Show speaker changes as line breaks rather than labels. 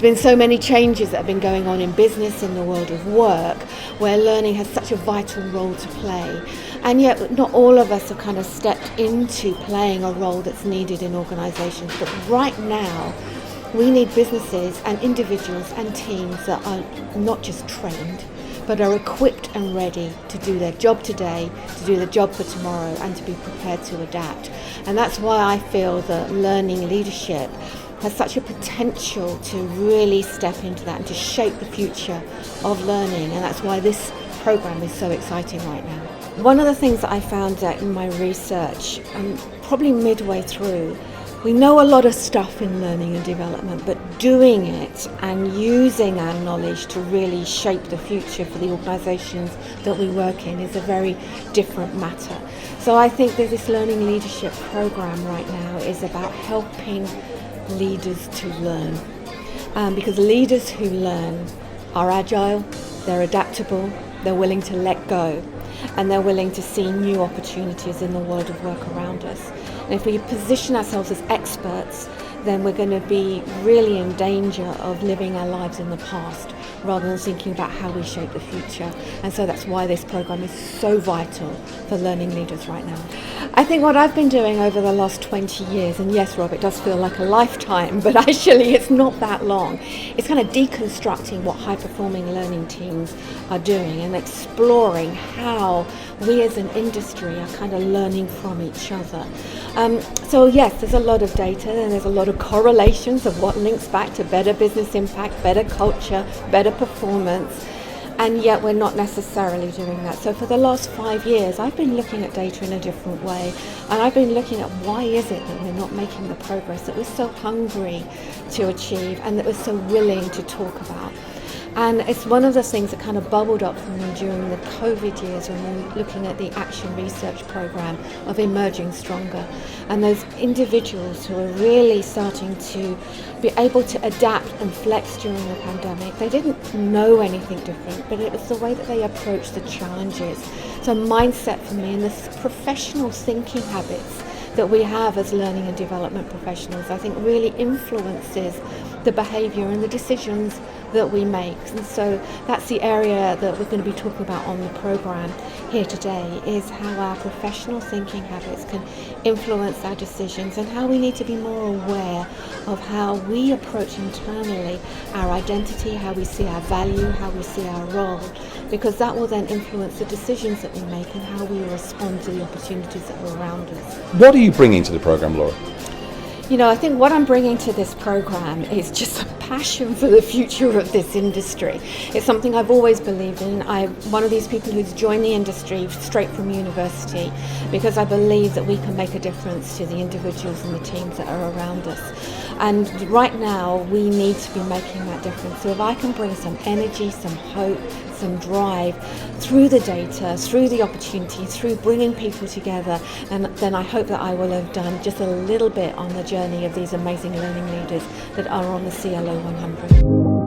been so many changes that have been going on in business, in the world of work, where learning has such a vital role to play. And yet not all of us have kind of stepped into playing a role that's needed in organisations. But right now, we need businesses and individuals and teams that are not just trained, but are equipped and ready to do their job today, to do the job for tomorrow, and to be prepared to adapt. And that's why I feel that learning leadership has such a potential to really step into that and to shape the future of learning. And that's why this program is so exciting right now. One of the things that I found out in my research, probably midway through, we know a lot of stuff in learning and development, but doing it and using our knowledge to really shape the future for the organisations that we work in is a very different matter. So I think that this learning leadership program right now is about helping leaders to learn. Because leaders who learn are agile, they're adaptable, they're willing to let go, and they're willing to see new opportunities in the world of work around us. And if we position ourselves as experts, then we're going to be really in danger of living our lives in the past rather than thinking about how we shape the future. And so that's why this program is so vital for learning leaders right now. I think what I've been doing over the last 20 years, and yes, Rob, it does feel like a lifetime, but actually it's not that long. It's kind of deconstructing what high-performing learning teams are doing and exploring how we as an industry are kind of learning from each other. So yes, there's a lot of data and there's a lot of correlations of what links back to better business impact, better culture, better performance, and yet we're not necessarily doing that. So for the last 5 years, I've been looking at data in a different way, and I've been looking at why is it that we're not making the progress that we're so hungry to achieve and that we're so willing to talk about. And it's one of the things that kind of bubbled up for me during the COVID years when we were looking at the Action Research Programme of Emerging Stronger. And those individuals who are really starting to be able to adapt and flex during the pandemic. They didn't know anything different, but it was the way that they approached the challenges. So mindset for me and the professional thinking habits that we have as learning and development professionals, I think really influences the behaviour and the decisions that we make. And so that's the area that we're going to be talking about on the programme here today, is how our professional thinking habits can influence our decisions and how we need to be more aware of how we approach internally our identity, how we see our value, how we see our role, because that will then influence the decisions that we make and how we respond to the opportunities that are around us.
What are you bringing to the programme, Laura?
You know, I think what I'm bringing to this program is just a passion for the future of this industry. It's something I've always believed in. I'm one of these people who's joined the industry straight from university because I believe that we can make a difference to the individuals and the teams that are around us. And right now, we need to be making that difference. So if I can bring some energy, some hope, some drive through the data, through the opportunity, through bringing people together, and then I hope that I will have done just a little bit on the journey of these amazing learning leaders that are on the CLO 100.